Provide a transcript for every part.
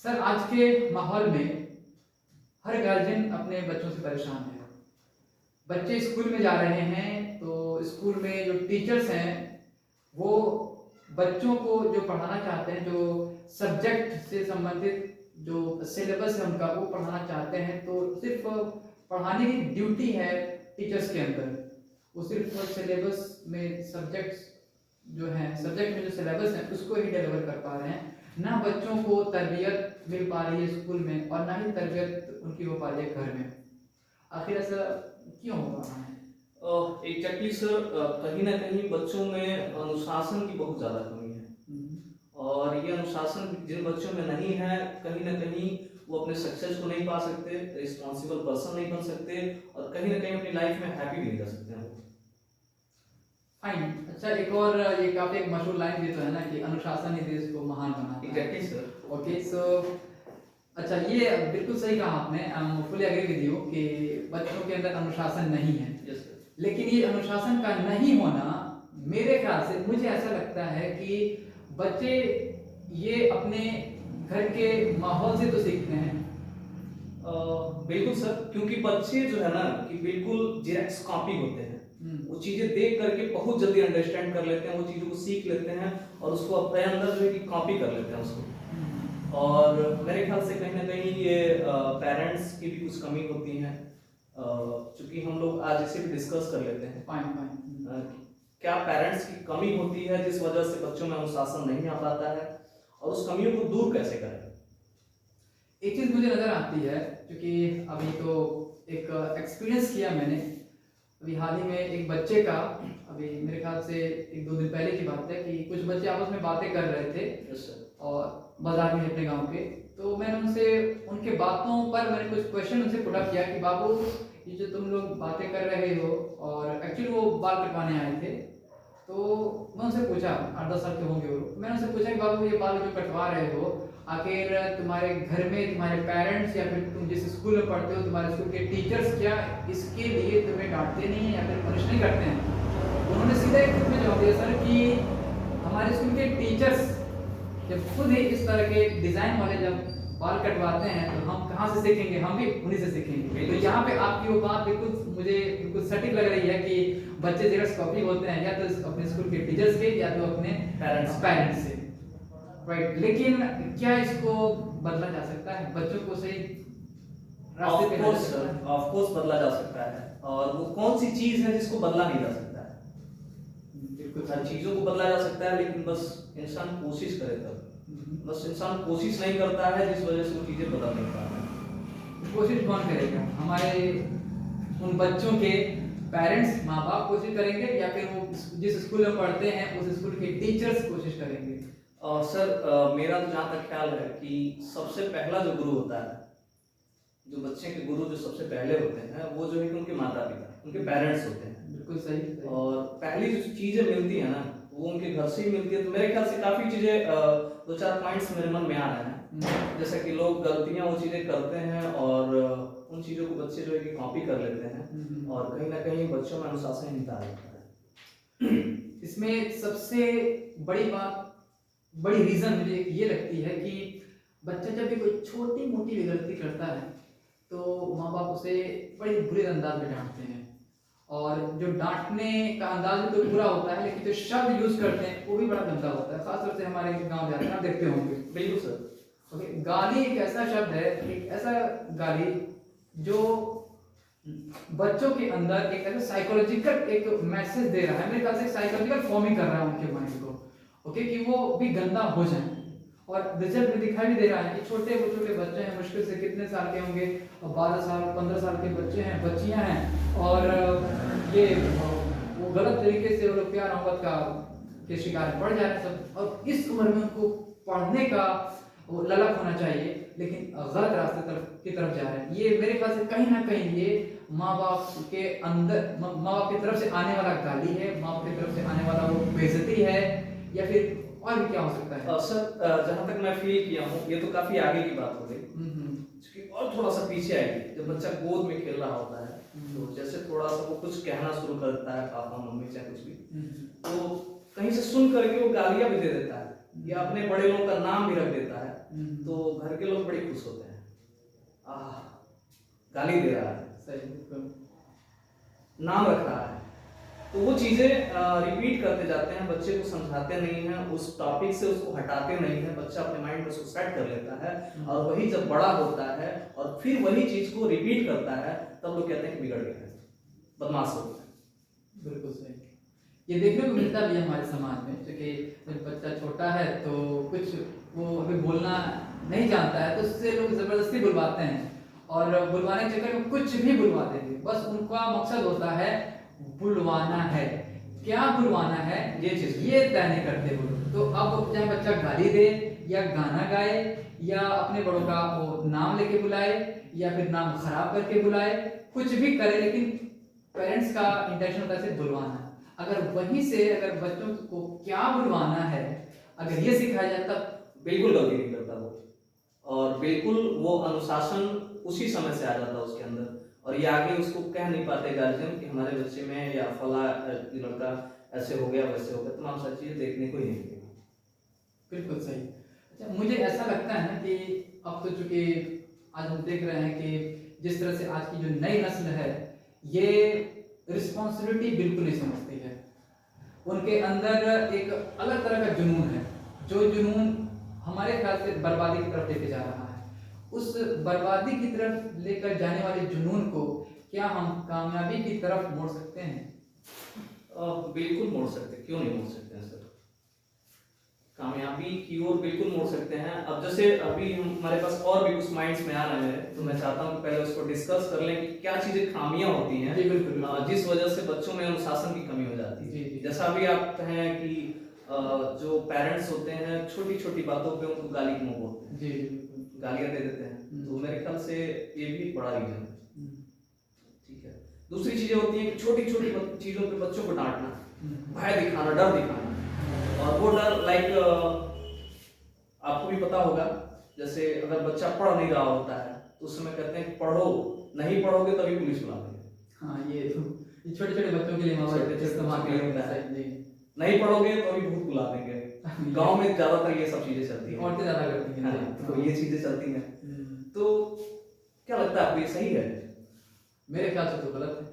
Sir, आज के माहौल में हर गार्जियन अपने बच्चों से परेशान है। बच्चे स्कूल में जा रहे हैं तो स्कूल में जो टीचर्स हैं वो बच्चों को जो पढ़ाना चाहते हैं, जो सब्जेक्ट से संबंधित जो सिलेबस है उनका वो पढ़ाना चाहते हैं, तो सिर्फ पढ़ाने की ड्यूटी है टीचर्स के अंदर। वो सिर्फ सिलेबस में सब्जेक्ट्स जो हैं, सब्जेक्ट में जो सिलेबस है उसको ही डिलीवर कर पा रहे हैं। ना बच्चों को तरबियत मिल पा रही है स्कूल में और ना ही तरबियत उनकी हो पा रही है घर में। आखिर ऐसा क्यों हो रहा है? एग्जैक्टली सर, कहीं ना कहीं बच्चों में अनुशासन की बहुत ज़्यादा कमी है। और ये अनुशासन जिन बच्चों में नहीं है, कहीं ना कहीं वो अपने सक्सेस को नहीं पा सकते, रिस्पॉन्सिबल पर्सन नहीं बन सकते और कहीं ना कहीं अपनी लाइफ में हैप्पी नहीं रह सकते हैं वो। फाइन। अच्छा, एक और ये काफी एक मशहूर लाइन भी तो है ना कि अनुशासन ही देश को महान बनाता है। Exactly sir. ओके, सो अच्छा, ये बिल्कुल सही कहा आपने। I am fully agree with you कि बच्चों के अंदर अनुशासन नहीं है। Yes sir. लेकिन ये अनुशासन का नहीं होना, मेरे ख्याल से मुझे ऐसा लगता है कि बच्चे ये अपने घर के माहौल से तो सीखते हैं। बिल्कुल सर, क्योंकि बच्चे जो है ना कि बिल्कुल जेरॉक्स कॉपी होते हैं। वो चीजें देख करके बहुत जल्दी अंडरस्टैंड कर लेते हैं, वो चीजों को सीख लेते हैं और उसको अपने अंदर जो है कि कॉपी कर लेते हैं उसको। और मेरे ख्याल से कहीं ना कहीं ये पेरेंट्स की भी कुछ कमी होती है, क्योंकि हम लोग आज इसे भी डिस्कस कर लेते हैं। Fine fine. क्या पेरेंट्स की कमी होती है जिस वजह से बच्चों में अनुशासन नहीं आ पाता है और उस कमियों को दूर कैसे करें? एक चीज मुझे नजर आती है, क्योंकि अभी तो एक एक्सपीरियंस किया मैंने अभी हाल ही में एक बच्चे का। अभी मेरे ख्याल से एक दो दिन पहले की बात है कि कुछ बच्चे आपस में बातें कर रहे थे। Yes sir. और बाजार में अपने गांव के, तो मैंने उनसे उनके बातों पर मैंने कुछ क्वेश्चन उनसे पुट अप किया कि बाबू, ये जो तुम लोग बातें कर रहे हो, और एक्चुअली वो बाल कटवाने आए थे, तो मैं उनसे पूछा, 8-10 साल के होंगे वो, मैंने उनसे पूछा कि बाबू, ये बाल जो कटवा रहे हो, आखिर तुम्हारे घर में तुम्हारे पेरेंट्स या फिर तुम जिस स्कूल में पढ़ते हो तुम्हारे स्कूल के टीचर्स क्या इसके लिए तुम्हें डांटते नहीं है या फिर पनिश नहीं करते हैं? उन्होंने सीधा एक में जवाब दिया, सर, कि हमारे स्कूल के टीचर्स जब खुद ही इस तरह के डिजाइन वाले जब बाल कटवाते हैं तो हम कहाँ से सीखेंगे? हम भी उन्हीं से सीखेंगे। तो यहाँ पे आपकी वो बात बिल्कुल मुझे बिल्कुल सटीक लग रही है कि बच्चे जेरॉक्स कॉपी होते हैं या तो अपने स्कूल के टीचर्स के या तो अपने पेरेंट्स से, राइट। लेकिन क्या इसको बदला जा सकता है? बच्चों को सही रास्ते पे लाया जा सकता है? ऑफ कोर्स बदला जा सकता है। और वो कौन सी चीज है जिसको बदला नहीं जा सकता है? बिल्कुल हर चीजों को बदला जा सकता है, लेकिन बस इंसान कोशिश करे तब। बस इंसान कोशिश नहीं करता है, जिस वजह से वो चीजें बदल नहीं पाता है। कोशिश कौन करेगा? हमारे उन बच्चों के पेरेंट्स, माँ बाप कोशिश करेंगे या फिर वो जिस स्कूल में पढ़ते हैं उस स्कूल के टीचर्स कोशिश करेंगे? सर, मेरा तो जहाँ तक ख्याल है कि सबसे पहला जो गुरु होता है, जो बच्चे के गुरु जो सबसे पहले होते हैं, वो जो है कि उनके माता पिता, उनके पेरेंट्स होते हैं। बिल्कुल सही। और पहली जो चीजें मिलती है ना वो उनके घर से ही मिलती है। तो मेरे ख्याल से काफी चीजें, दो चार पॉइंट्स मेरे मन में आ रहे हैं, जैसे कि लोग गलतियां वो चीजें करते हैं और उन चीजों को बच्चे जो है कि कॉपी कर लेते हैं और कहीं ना कहीं बच्चों में अनुशासन नहीं आ जाता है। इसमें सबसे बड़ी बात, बड़ी रीजन मुझे ये लगती है कि बच्चा जब भी कोई छोटी मोटी भी गलती करता है तो माँ बाप उसे बड़े बुरे अंदाज में डांटते हैं, और जो डांटने का अंदाज भी तो बुरा होता है, लेकिन जो शब्द यूज करते हैं वो भी बड़ा गंदा होता है। खासतौर से हमारे गांव जाते हैं, आप देखते होंगे। बिल्कुल सर। ओके, गाली एक ऐसा शब्द है, एक ऐसा गाली जो बच्चों के अंदर एक ऐसा साइकोलॉजिकल एक मैसेज दे रहा है, मेरे ख्याल से साइकोलॉजिकल फॉर्मिंग कर रहा है उनके माइंड को, ओके, कि वो भी गंदा हो जाए। और रिजल्ट में दिखाई भी दे रहा है कि छोटे बच्चे हैं, मुश्किल से कितने साल के होंगे, 12 साल 15 साल के बच्चे हैं, बच्चियां हैं, और ये वो गलत तरीके से वो लोग प्यार मोहब्बत के शिकार पड़ जा रहे हैं सब। और इस उम्र में उनको पढ़ने का वो ललक होना चाहिए, लेकिन गलत रास्ते की तरफ जा रहे हैं। ये मेरे ख्याल से कहीं ना कहीं ये माँ बाप के अंदर, माँ बाप की तरफ से आने वाला गाली है, माँ बाप की तरफ से आने वाला वो बेइज्जती है, या फिर और भी क्या हो सकता है? सर, जहाँ तक मैं फील किया हूँ, ये तो काफी आगे की बात हो गई, क्योंकि और थोड़ा सा पीछे आएगी। जब बच्चा गोद में खेल रहा होता है तो जैसे थोड़ा सा वो कुछ कहना शुरू करता है, पापा मम्मी चाहे कुछ भी, तो कहीं से सुन करके वो गालियां भी दे देता है। या अपने बड़े लोगों का नाम भी रख देता है, हम्म। तो घर के लोग बड़े खुश होते हैं। आह, गाली दे रहा है, सही, बिल्कुल। नाम रख रहा है, तो वो चीजें रिपीट करते जाते हैं, बच्चे को समझाते नहीं हैं, उस टॉपिक से उसको हटाते नहीं है, बच्चा अपने माइंड में उसको सेट कर लेता है, और वही जब बड़ा होता है और फिर वही चीज को रिपीट करता है, तब लोग कहते हैं कि बिगड़ गया है, बदमाश हो गया है। बिल्कुल सही। ये देखने को मिलता भी है हमारे समाज में, क्योंकि जब बच्चा छोटा है तो कुछ वो अभी बोलना नहीं जानता है, तो उससे लोग जबरदस्ती बुलवाते हैं, और बुलवाने के चक्कर में कुछ भी बुलवा देंगे। बस उनका मकसद होता है बुलवाना है, क्या बुलवाना है ये चीज ये तय नहीं करते वो लोग। तो अब चाहे बच्चा गाली दे या गाना गाए या अपने बड़ों का वो नाम लेके बुलाए या फिर नाम खराब करके बुलाए, कुछ भी करे, लेकिन पेरेंट्स का इंटेंशन होता है सिर्फ बुलवाना। अगर वहीं से अगर बच्चों को क्या बुलवाना है अगर ये सिखाया जाए, तब बिल्कुल गलती नहीं करता वो, और बिल्कुल वो अनुशासन उसी समय से आ जाता है उसके अंदर, और ये आगे उसको कह नहीं पाते गार्जियन कि हमारे बच्चे में या फला लड़का ऐसे हो गया वैसे हो गया, तमाम सारी चीजें देखने को ही नहीं मिलेगी। बिल्कुल सही। अच्छा, मुझे ऐसा लगता है ना कि अब तो चूंकि आज हम देख रहे हैं कि जिस तरह से आज की जो नई नस्ल है ये रिस्पॉन्सिबिलिटी बिल्कुल नहीं समझती है, उनके अंदर एक अलग तरह का जुनून है, जो जुनून हमारे ख्याल से बर्बादी की तरफ लेके जा रहा है। उस बर्बादी की तरफ लेकर जाने वाले जुनून को क्या हम कामयाबी की तरफ मोड़ सकते हैं? बिल्कुल मोड़ सकते, क्यों नहीं मोड़ सकते हैं सर, कामयाबी की ओर बिल्कुल मोड़ सकते हैं। अब जैसे अभी हमारे पास और भी कुछ माइंड्स में आ रहे हैं, तो मैं चाहता हूँ कि पहले उसको डिस्कस कर लें कि क्या चीजें खामियां होती हैं जी, बिल्कुल। जिस वजह से बच्चों में अनुशासन की कमी हो जाती है। जी, जी। जैसा अभी आप कहें कि जो पेरेंट्स होते हैं छोटी छोटी बातों पे उनको गाली क्यों बोलते हैं, जी, बिल्कुल। गालियां दे देते हैं, तो मेरे ख्याल से ये भी एक बड़ा रीजन है। ठीक है, दूसरी चीजें होती हैं कि छोटी छोटी चीजों पे बच्चों को डांटना, भय दिखाना, डर दिखाना, और वो डर लाइक आपको भी पता होगा, जैसे अगर बच्चा पढ़ नहीं रहा होता है तो उस समय कहते हैं पढ़ो, नहीं पढ़ोगे तभी पुलिस बुला देंगे। हाँ, ये छोटे छोटे बच्चों के लिए छोटे-छोटे इस्तेमाल बच्चों के लिए होता होता है। है। जी, नहीं पढ़ोगे तो अभी भूत बुला देंगे। गांव में ज्यादातर ये सब चीजें चलती हैं, औरतें ज्यादा करती हैं। हाँ, तो ये चीजें चलती हैं। हम्म। तो क्या लगता है आपको, ये सही है? मेरे ख्याल से तो गलत है,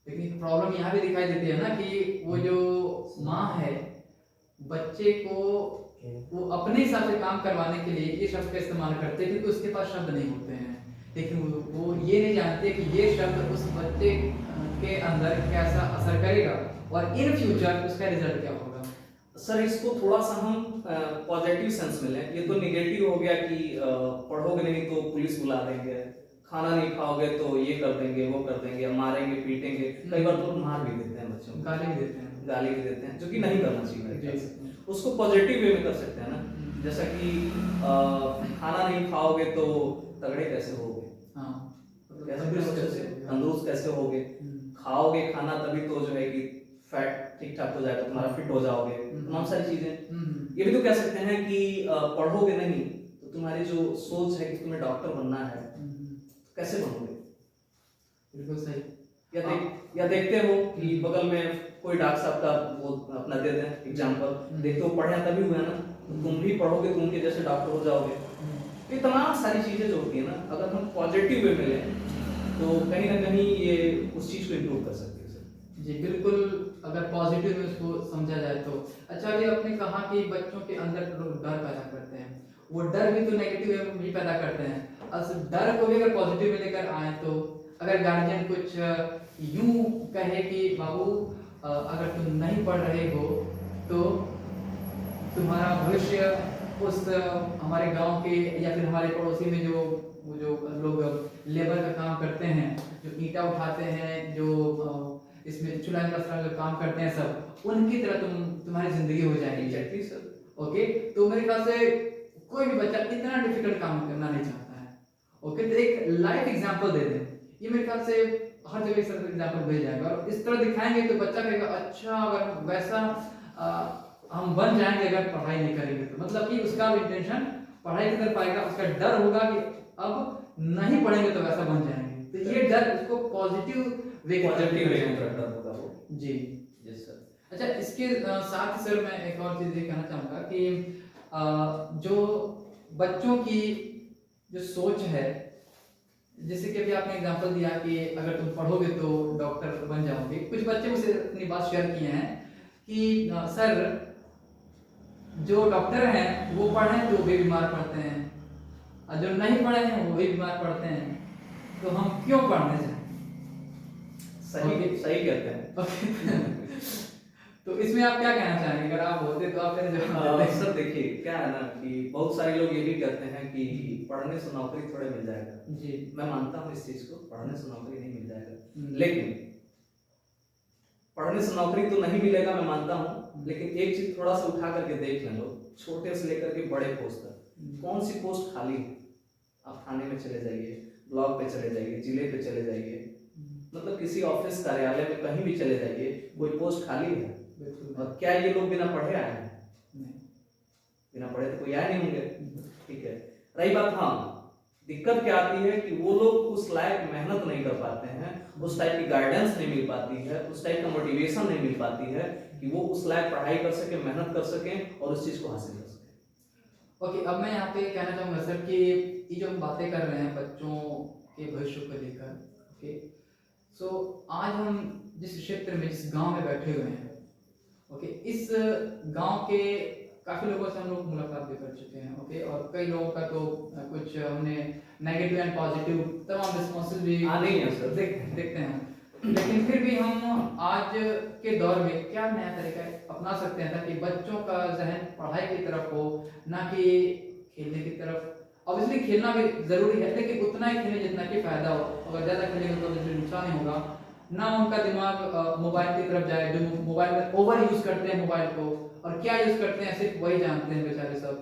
लेकिन प्रॉब्लम यहाँ भी दिखाई देती है ना कि वो जो माँ है बच्चे को वो अपने हिसाब से काम करवाने के लिए ये शब्द का इस्तेमाल करते हैं, क्योंकि उसके पास शब्द नहीं होते हैं, लेकिन वो ये नहीं जानते कि ये शब्द उस बच्चे के अंदर कैसा असर करेगा और इन फ्यूचर उसका रिजल्ट क्या होगा। सर इसको थोड़ा सा हम पॉजिटिव सेंस में लें, ये तो निगेटिव हो गया कि पढ़ोगे नहीं तो पुलिस बुला देंगे, खाना नहीं खाओगे तो ये कर देंगे, वो कर देंगे, मारेंगे पीटेंगे, कई बार तो मार भी देते हैं बच्चों को, गाली भी देते हैं, गाली भी देते हैं, जो कि नहीं करना चाहिए मेरे ख्याल से। जी। उसको पॉजिटिव वे में कर सकते हैं ना, जैसा कि खाना नहीं खाओगे तो तगड़े कैसे होगे, हाँ, तंदुरुस्त कैसे होगे, खाओगे खाना तभी तो जो है कि फैट ठीक ठाक हो जाएगा, तुम्हारा फिट हो जाओगे, तमाम सारी चीजें। ये भी तो कह सकते हैं कि पढ़ोगे नहीं तो तुम्हारी जो सोच है कि तुम्हें डॉक्टर बनना है, कैसे बनोगे? बिल्कुल सही। या देखते हो कि बगल में कोई डॉक्टर साहब का वो अपना दे दें एग्जांपल, देखते हो पढ़े तभी हुआ ना, तो तुम भी पढ़ोगे तो उनके जैसे डॉक्टर हो जाओगे। ये तमाम सारी चीजें जो होती है ना, अगर हम पॉजिटिव वे में लें तो कहीं ना कहीं ये उस चीज को इम्प्रूव कर सकते हैं सर। जी बिल्कुल, अगर पॉजिटिव में उसको समझा जाए तो। अच्छा, अभी आपने कहा कि बच्चों के अंदर लोग डर पैदा करते हैं, वो डर भी तो नेगेटिव वे में भी पैदा करते हैं। डर को भी अगर पॉजिटिव में लेकर आए तो अगर गार्जियन कुछ यूं कहे कि बाबू अगर तुम नहीं पढ़ रहे हो तो तुम्हारा भविष्य उस हमारे गांव के या फिर हमारे पड़ोसी में जो लोग लेबर का काम करते हैं, जो ईंटा उठाते हैं, जो इसमें चुलाई का जो काम करते हैं, सब उनकी तरह तुम्हारी जिंदगी हो जाएगी। Exactly sir. ओके, तो मेरे ख्याल से कोई भी बच्चा इतना डिफिकल्ट काम करना नहीं चाहता है। ओके, तो एक लाइफ एग्जांपल दे दें, ये मेरे ख्याल से हर जगह इस तरह का एग्जांपल मिल जाएगा, और इस तरह दिखाएंगे तो बच्चा कहेगा अच्छा अगर वैसा हम बन जाएंगे अगर पढ़ाई नहीं करेंगे तो, मतलब कि उसका इंटेंशन पढ़ाई की तरफ आएगा, उसका डर होगा कि अब नहीं पढ़ेंगे तो वैसा बन जाएंगे, तो ये डर उसको पॉजिटिव वे पॉजिटिव वे में डर होगा वो। जी। Yes sir. अच्छा, इसके साथ ही सर मैं एक और चीज़ ये कहना चाहूँगा कि जो बच्चों की जो सोच है, जैसे कि अभी आपने एग्जांपल दिया कि अगर तुम पढ़ोगे तो डॉक्टर बन जाओगे। कुछ बच्चे मुझसे अपनी बात शेयर किए हैं कि सर, जो डॉक्टर हैं वो पढ़े तो वे बीमार पड़ते हैं, और जो नहीं पढ़े हैं वो भी बीमार पड़ते हैं, तो हम क्यों पढ़ने जाएं? सही सही कहते हैं। तो इसमें आप क्या कहना चाहेंगे? अगर आप होते तो आप मेरे जवाब देते। सर देखिए क्या है ना कि बहुत सारे लोग ये भी कहते हैं कि पढ़ने से नौकरी थोड़े मिल जाएगा। जी। मैं मानता हूँ इस चीज को, पढ़ने से नौकरी नहीं मिल जाएगा, हम्म। लेकिन पढ़ने से नौकरी तो नहीं मिलेगा, मैं मानता हूँ, लेकिन एक चीज थोड़ा सा उठा करके देख लें लोग, छोटे से लेकर के बड़े पोस्ट तक कौन सी पोस्ट खाली है। आप थाने में चले जाइए, ब्लॉक पे चले जाइए, जिले पे चले जाइए, मतलब किसी ऑफिस कार्यालय में कहीं भी चले जाइए, कोई पोस्ट खाली है। और क्या ये लोग बिना पढ़े आए हैं? बिना पढ़े तो कोई आए नहीं होंगे। ठीक है, रही बात, हाँ दिक्कत क्या आती है कि वो लोग उस लायक मेहनत नहीं कर पाते हैं, उस टाइप की गाइडेंस नहीं मिल पाती है, उस टाइप का मोटिवेशन नहीं मिल पाती है कि वो उस लायक पढ़ाई कर सके, मेहनत कर सकें और उस चीज को हासिल कर सकें। ओके, अब मैं यहाँ पे कहना चाहूँगा सर कि ये जो हम बातें कर रहे हैं बच्चों के भविष्य को लेकर, ओके, सो आज हम जिस क्षेत्र में, जिस गांव में बैठे हुए हैं, ओके, इस गांव के काफ़ी लोगों से हम लोग मुलाकात भी कर चुके हैं, ओके, और कई लोगों का तो कुछ हमने नेगेटिव एंड पॉजिटिव तमाम रिस्पॉन्सेज भी नहीं है सर, देखते हैं, लेकिन फिर भी हम आज के दौर में क्या नया तरीका अपना सकते हैं ताकि बच्चों का जहन पढ़ाई की तरफ हो, ना कि खेलने की तरफ। ऑब्वियसली खेलना भी जरूरी है, लेकिन उतना ही खेलें जितना कि फायदा हो। अगर ज़्यादा खेलेंगे तो नुकसान ही होगा। ना उनका दिमाग मोबाइल की तरफ जाए, जो मोबाइल में ओवर यूज करते हैं मोबाइल को, और क्या यूज करते हैं सिर्फ वही जानते हैं बेचारे सब।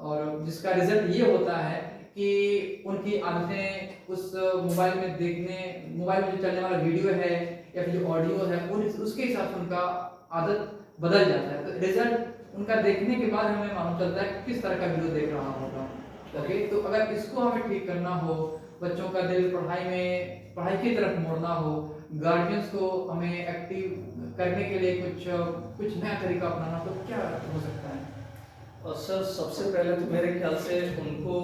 और जिसका रिजल्ट ये होता है कि उनकी आदतें उस मोबाइल में देखने, मोबाइल में जो चलने वाला वीडियो है या फिर जो ऑडियो है उसके हिसाब से उनका आदत बदल जाता है। तो रिजल्ट उनका देखने के बाद हमें मालूम चलता है किस तरह का वीडियो देख रहा होगा। ओके, तो अगर इसको हमें ठीक करना हो, बच्चों का दिल पढ़ाई की तरफ मोड़ना हो, गार्जियंस को हमें एक्टिव करने के लिए कुछ नया तरीका अपनाना, तो क्या हो सकता है? और सर सबसे पहले तो मेरे ख्याल से उनको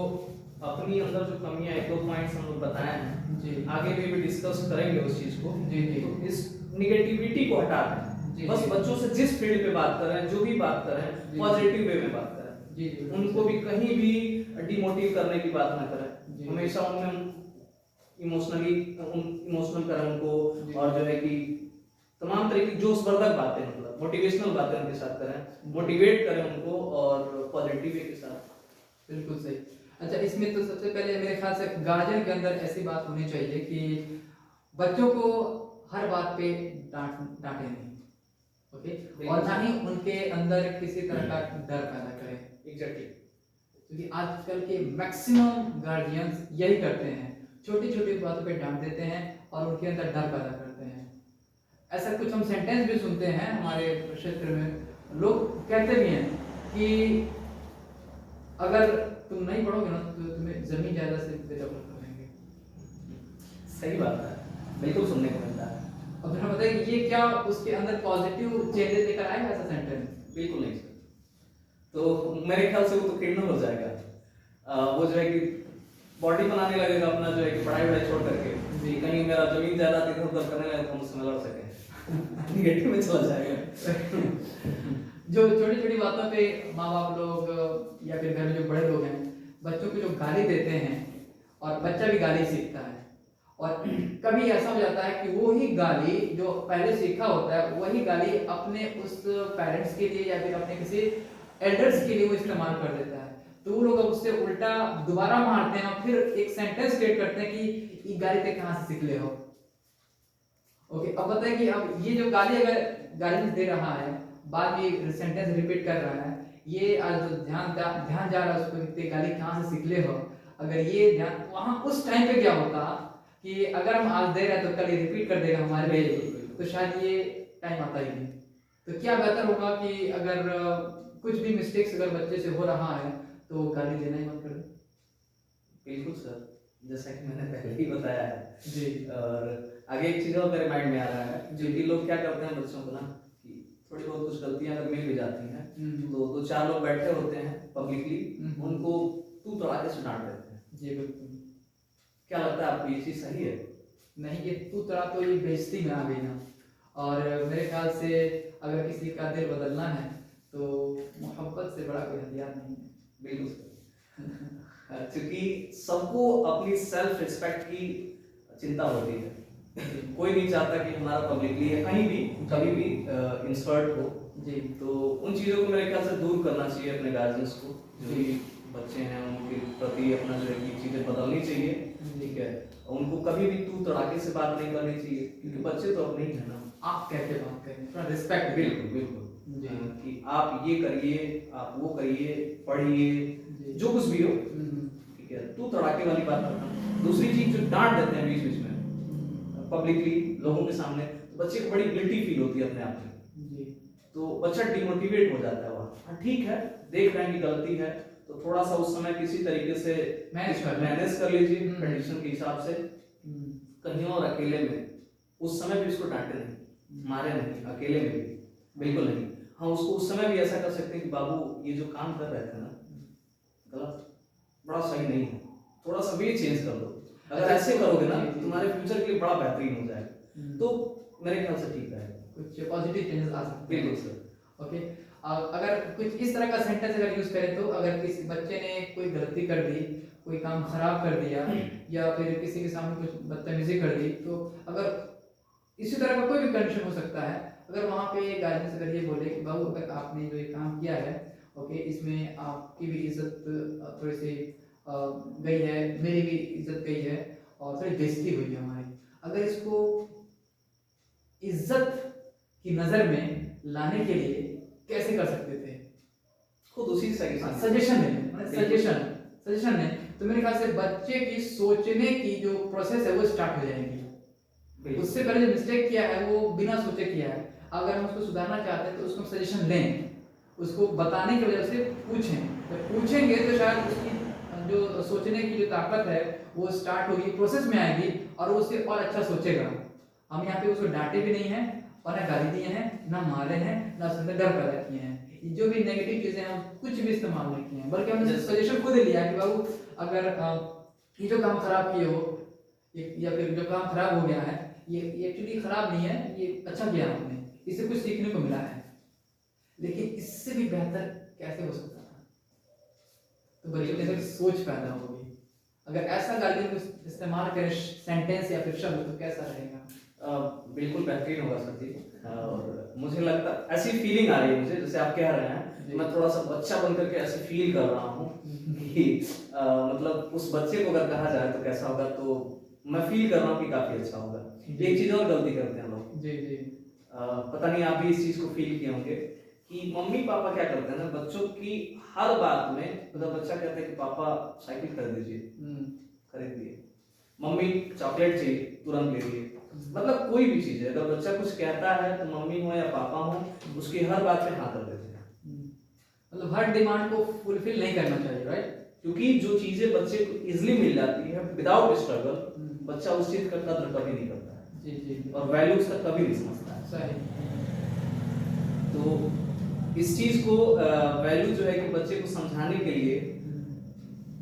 अपनी अंदर जो कमियां, एक दो पॉइंट्स हम लोग बताए हैं जी, आगे भी डिस्कस करेंगे उस चीज को। जी जी, तो इस निगेटिविटी को हटा दें, बस बच्चों से जिस फील्ड पे बात कर रहे हैं, जो भी बात कर रहे हैं, पॉजिटिव वे में बात करें। जी जी, उनको भी कहीं भी डिमोटिव करने की बात ना करें, हमेशा उनमें इमोशनल करें उनको, और जो है कि तमाम तरह की जोशवर्धक बातें, मतलब मोटिवेशनल बातें उनके साथ करें, मोटिवेट करें उनको और पॉजिटिव वे के साथ। बिल्कुल सही। अच्छा, इसमें तो सबसे पहले मेरे ख्याल से गार्जियन के अंदर ऐसी बात होनी चाहिए कि बच्चों को हर बात पे डांटे नहीं, ओके, और ना ही उनके अंदर किसी तरह का डर पैदा करें। एग्जैक्टली, क्योंकि आजकल के मैक्सिमम गार्जियंस यही करते हैं, छोटी छोटी बातों पे डांट देते हैं और उनके अंदर डर पैदा करते हैं। ऐसा कुछ हम सेंटेंस भी सुनते हैं हमारे क्षेत्र में, लोग कहते भी हैं कि अगर तुम नहीं पढ़ोगे ना तो तुम्हें जमीन जायदाद से बेदखल कर देंगे। सही बात है, बिल्कुल सुनने को मिलता है। अब जरा बताइए ये क्या उसके अंदर पॉजिटिव चेंजेस लेकर आएगा ऐसा सेंटेंस? बिल्कुल नहीं सर, तो मेरे ख्याल से वो तो क्रिमिनल हो जाएगा। वो जो है कि बॉडी बनाने लगेगा अपना, जो है कि पढ़ाई वढ़ाई छोड़ करके, जी कहीं मेरा जमीन जायदाद इधर उधर करने लगे तो मुझसे लड़ सके, निगेटिव में चला जाएगा। जो छोटी छोटी बातों पे माँ बाप लोग या फिर घर में जो बड़े लोग हैं बच्चों को जो गाली देते हैं, और बच्चा भी गाली सीखता है, और कभी ऐसा हो जाता है कि वो ही गाली जो पहले सीखा होता है वही गाली अपने उस पेरेंट्स के लिए या फिर अपने किसी एल्डर्स के लिए वो इस्तेमाल कर देता है, तो वो लोग अब उससे उल्टा दोबारा मारते हैं और फिर एक सेंटेंस क्रिएट करते हैं कि ये गाली ते कहाँ से सीख ले हो। ओके, अब बताइए कि अब ये जो गाली अगर गाली दे रहा है बाद में सेंटेंस रिपीट कर रहा है, ये आज जो ध्यान जा रहा है उसको कि गाली कहाँ से सीख ले हो, अगर ये ध्यान वहाँ उस टाइम पे क्या होता कि अगर हम आज दे रहे हैं तो कल ये रिपीट कर देगा हमारे लिए, तो शायद ये टाइम आता ही नहीं। तो क्या बेहतर होगा कि अगर कुछ भी मिस्टेक्स अगर बच्चे से हो रहा है तो गाली देना ही मत करें। बिल्कुल सर, जैसा कि मैंने पहले ही बताया है जी, और आगे एक चीज और मेरे माइंड में आ रहा है, जो कि लोग क्या करते हैं बच्चों को ना कि थोड़ी बहुत कुछ गलतियां अगर मिल भी जाती हैं हम्म। तो दो चार लोग बैठे होते हैं पब्लिकली, हम्म। उनको तू तड़ाके से डांट देते हैं। जी बिल्कुल। क्या लगता है आपको ये चीज सही है? नहीं, ये तू तड़ा तो ये बेइज्जती में आ गई ना। और मेरे ख्याल से अगर किसी का दिल बदलना है तो मोहब्बत से बड़ा कोई हथियार नहीं है। बिल्कुल सर। क्योंकि सबको अपनी सेल्फ रिस्पेक्ट की चिंता होती है। कोई नहीं चाहता कि हमारा पब्लिकली या कहीं भी कभी भी इंसर्ट हो। जी। तो उन चीज़ों को मेरे ख्याल से दूर करना चाहिए अपने गार्जियंस को, जो भी बच्चे हैं उनके प्रति अपना जो है कि चीज़ें बदलनी चाहिए, ठीक है। उनको कभी भी तू तड़ाके से बात नहीं करनी चाहिए, क्योंकि बच्चे तो अपने ही है ना। आप कह के बात करें, थोड़ा रिस्पेक्ट। बिल्कुल बिल्कुल जी। कि आप ये करिए, आप वो करिए, पढ़िए, जी। जो कुछ भी हो, हम्म। ठीक है। तू तड़ाके वाली बात करना। दूसरी चीज जो डांट देते हैं बीच बीच में पब्लिकली लोगों के सामने, तो बच्चे को बड़ी गिल्टी फील होती है अपने आप में। जी। तो बच्चा डिमोटिवेट हो जाता है वहाँ। हाँ ठीक है, देख रहे हैं कि गलती है तो थोड़ा सा उस समय किसी तरीके से मैनेज कर लीजिए कंडीशन के हिसाब से। कहीं और अकेले में उस समय भी उसको डांटे नहीं, मारे नहीं, अकेले में भी बिल्कुल नहीं। हाँ, उसको उस समय भी ऐसा कर सकते हैं कि बाबू ये जो काम कर रहे थे ना, गलत, बड़ा सही नहीं है, थोड़ा सा वे चेंज कर दो। अगर ऐसे करोगे ना तुम्हारे फ्यूचर के लिए बड़ा बेहतरीन हो जाएगा। तो मेरे ख्याल से ठीक है, कुछ पॉजिटिव चेंजेस आ सकते हैं। बिल्कुल सर। ओके। अगर कुछ इस तरह का सेंटेंस अगर यूज करें तो अगर किसी बच्चे ने कोई गलती कर दी, कोई काम खराब कर दिया या फिर किसी के सामने कुछ बदतमीजी कर दी, तो अगर इसी तरह का कोई भी कंडीशन हो सकता है, अगर वहाँ पे गार्जियंस अगर ये बोले कि बाबू अगर आपने जो ये काम किया है, ओके, इसमें आपकी भी इज्जत थोड़ी सी गई है, मेरी भी इज्जत गई है और थोड़ी बेइज्जती हुई है हमारी, अगर इसको इज्जत की नजर में लाने के लिए कैसे कर सकते थे? खुद उसी से सजेशन दें, सजेशन दें तो मेरे ख्याल से बच्चे की सोचने की जो प्रोसेस है वो स्टार्ट हो जाएगी। उससे पहले जो मिस्टेक किया है वो बिना सोचे किया है, अगर हम उसको सुधारना चाहते हैं तो उसको सजेशन लें, उसको बताने की वजह से पूछें। तो पूछेंगे तो शायद उसकी जो सोचने की जो ताकत है वो स्टार्ट होगी, प्रोसेस में आएगी और वो उससे और अच्छा सोचेगा। हम यहाँ पे उसको डांटे भी नहीं है और ना गाली दिए हैं, ना मारे हैं, ना उसके डर पैदा किए हैं। जो भी नेगेटिव चीजें हम कुछ भी इस्तेमाल नहीं किए हैं, बल्कि हमने सजेशन खुद लिया कि बाबू अगर ये जो काम खराब किए हो या फिर जो काम खराब हो गया है ये एक्चुअली खराब नहीं है, ये अच्छा किया आपने, इससे कुछ सीखने को मिला है, लेकिन इससे भी बेहतर कैसे हो सकता था। तो बच्चे के अंदर सोच पैदा होगी। अगर ऐसा गार्जियन इस्तेमाल करें सेंटेंस या फिर शब्द तो कैसा रहेगा? बिल्कुल बेहतरीन होगा सर जी। और मुझे लगता ऐसी फीलिंग आ रही है मुझे, जैसे आप कह रहे हैं, मैं थोड़ा सा बच्चा बन करके ऐसे फील कर रहा हूँ कि मतलब उस बच्चे को अगर कहा जाए तो कैसा होगा, तो मैं फील कर रहा हूँ कि काफी अच्छा होगा। एक चीज और गलती करते हैं लोग, जी जी, पता नहीं आप भी इस चीज को फील किए होंगे कि मम्मी पापा क्या करते हैं ना, बच्चों की हर बात में, मतलब बच्चा कहता है कि पापा साइकिल खरीद दीजिए, खरीद दिए, मम्मी चॉकलेट चाहिए तुरंत ले लिए। मतलब कोई भी चीज है, अगर बच्चा कुछ कहता है तो मम्मी हो या पापा हो उसकी हर बात पे हाँ कर देते हैं। मतलब हर डिमांड को फुलफिल नहीं करना चाहिए, राइट? क्योंकि जो चीजें बच्चे को इजीली मिल जाती है विदाउट स्ट्रगल, बच्चा उस चीज का कदर कभी नहीं करता है। जी जी, और वैल्यू उसका कभी नहीं समझता है। सही। तो इस चीज को वैल्यू जो है कि बच्चे को समझाने के लिए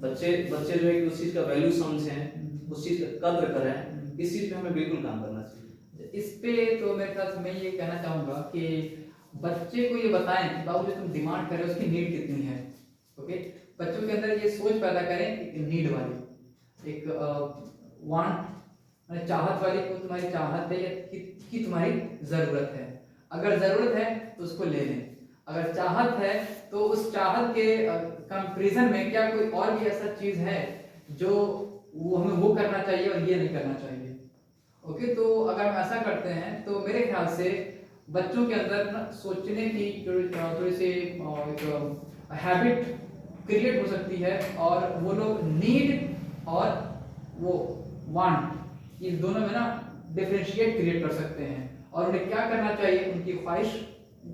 बच्चे जो है कि उस चीज का वैल्यू समझें, उस चीज का कद्र करें, इस चीज पे हमें बिल्कुल काम करना चाहिए। इस पे तो मेरे ख्याल से मैं ये कहना चाहूंगा कि बच्चे को ये बताएं कि बाबू जो तुम डिमांड कर रहे हो उसकी नीड कितनी है। ओके, बच्चों के अंदर ये सोच पैदा करें एक नीड वाली, एक वांट चाहत वाली, को तुम्हारी चाहत है या कि तुम्हारी जरूरत है। अगर जरूरत है तो उसको ले लें, अगर चाहत है तो उस चाहत के कंपैरिजन में क्या कोई और भी ऐसा चीज है जो वो हमें वो करना चाहिए और ये नहीं करना चाहिए। ओके, तो अगर हम ऐसा करते हैं तो मेरे ख्याल से बच्चों के अंदर ना सोचने की थोड़ी सी हैबिट क्रिएट हो सकती है और वो लोग नीड और वो वांट इस दोनों में ना डिफरेंशिएट क्रिएट कर सकते हैं और उन्हें क्या करना चाहिए, उनकी ख्वाहिश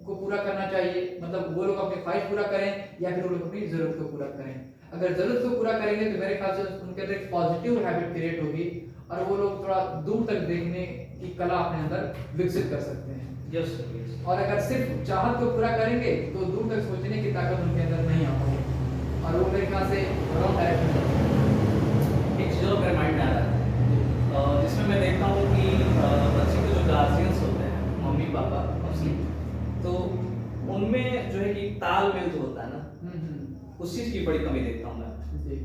को पूरा करना चाहिए, मतलब वो लोग अपनी ख्वाहिश पूरा करें या फिर वो लोग अपनी जरूरत को पूरा करें। अगर जरूरत को पूरा करेंगे तो मेरे ख्याल से उनके अंदर एक पॉजिटिव हैबिट क्रिएट होगी और वो लोग थोड़ा दूर तक देखने की कला अपने अंदर विकसित कर सकते हैं। Yes sir, yes. और अगर सिर्फ चाहत को पूरा करेंगे तो दूर तक सोचने की ताकत उनके अंदर नहीं आ पाएगी और वो मेरे ख्याल से रॉन्ग डायरेक्शन में। एक चीज़ और मेरे माइंड में आ रहा है, जिसमें मैं देखता हूँ कि बच्चे के जो गार्जियंस होते हैं, मम्मी पापा मोस्टली, तो उनमें जो है कि तालमेल जो होता है ना, उस चीज़ की बड़ी कमी देखता हूँ मैं। जी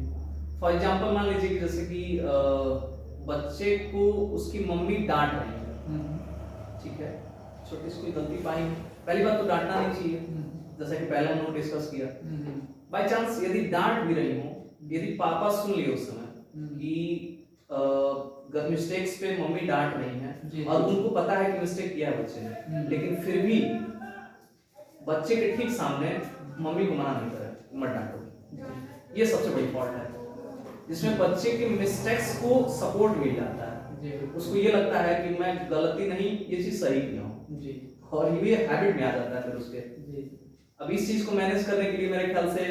फॉर एग्जाम्पल मान लीजिए कि जैसे कि बच्चे को उसकी मम्मी डांट रही है, ठीक है, छोटी सी कोई गलती पाई, पहली बात तो डांटना नहीं चाहिए, जैसा कि पहले हमने डिस्कस किया। बाय चांस यदि डांट भी रही हो, यदि पापा सुन लिए उस समय कि मिस्टेक्स पे मम्मी डांट रही है और उनको पता है कि मिस्टेक किया है बच्चे ने, लेकिन फिर भी बच्चे के ठीक सामने मम्मी को मना नहीं करे मत डांटो, ये सबसे बड़ी फॉल्ट है, जिसमें बच्चे के मिस्टेक्स को सपोर्ट मिल जाता है, उसको ये लगता है कि मैं गलती नहीं, ये चीज सही किया हूँ, और ये हैबिट में आ जाता है फिर उसके। अब इस चीज को मैनेज करने के लिए मेरे ख्याल से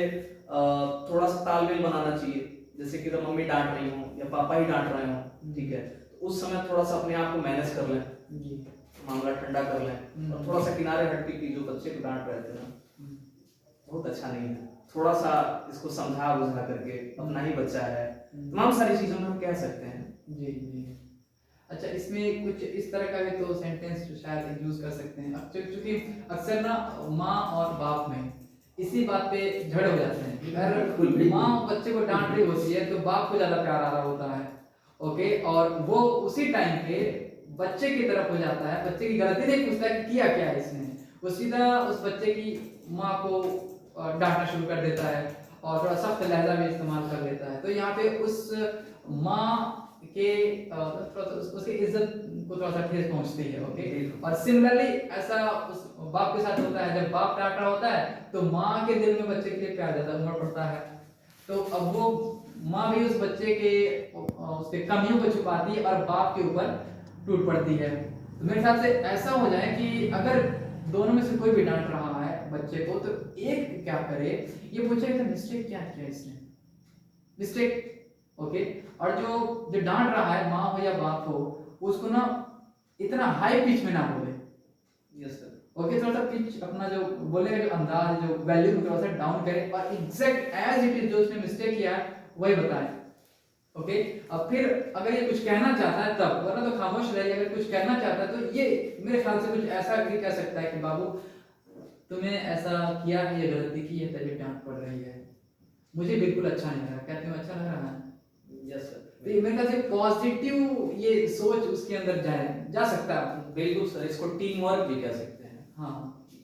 थोड़ा सा तालमेल बनाना चाहिए, जैसे कि जब मम्मी डांट रही हो या पापा ही डांट रहे हो, ठीक है, तो उस समय थोड़ा सा अपने आप को मैनेज कर लें, मामला ठंडा कर लें और थोड़ा सा किनारे हटके की जो बच्चे को डांट रहे थे ना, बहुत अच्छा नहीं है, थोड़ा सा इसको समझा बुझा करके, अपना ही बच्चा है, तमाम सारी चीजों में हम कह सकते हैं। जी जी। अच्छा, इसमें कुछ इस तरह का भी तो सेंटेंस शायद यूज कर सकते हैं, क्योंकि अक्सर ना माँ और बाप में इसी बात पे झगड़े हो जाते हैं। अगर माँ बच्चे को डांट रही होती है तो बाप को ज्यादा प्यार आ रहा होता है, ओके, और वो उसी टाइम पे बच्चे की तरफ हो जाता है, बच्चे की गलती नहीं पूछता कि किया क्या है इसने, वो सीधा उस बच्चे की माँ को डांटना शुरू कर देता है और थोड़ा सख्त लहजा भी इस्तेमाल कर लेता है। तो यहाँ पे उस माँ के उसकी इज्जत को थोड़ा सा ठेस पहुंचती है, ओके। और सिमिलरली ऐसा उस बाप के साथ होता है, जब बाप डांट रहा होता है तो माँ के दिल में बच्चे के लिए प्यार ज्यादा उमड़ पड़ता है, तो अब वो माँ भी उस बच्चे के उसके कमियों को छुपाती है और बाप के ऊपर टूट पड़ती है। तो मेरे ख्याल से ऐसा हो जाए कि अगर दोनों में से कोई भी डांट रहा है बच्चे को, तो एक क्या करे, ये पूछे कि मिस्टेक क्या किया इसने, मिस्टेक, ओके। और जो डांट रहा है, माँ हो या बाप हो, उसको ना इतना हाई पिच में ना बोले, यस सर, ओके, थोड़ा सा पिच अपना जो बोलने का जो अंदाज, जो वैल्यू को थोड़ा सा डाउन करे और एग्जैक्ट एज इट इज जो उसने मिस्टेक किया है वही बताए, ओके। अब फिर अगर ये कुछ कहना चाहता है तब, वरना तो खामोश रहे। अगर कुछ कहना चाहता है तो ये मेरे ख्याल से कुछ ऐसा भी कह सकता है कि बाबू तुमने ऐसा किया है, ये गलती की है, तभी डांट पड़ रही है, मुझे बिल्कुल अच्छा नहीं लगा, कहते हो अच्छा लग रहा है, यस सर। तो मेरे ख्याल से पॉजिटिव ये सोच उसके अंदर जा सकता है। बिल्कुल सर, इसको टीम वर्क भी कह सकते हैं। हाँ,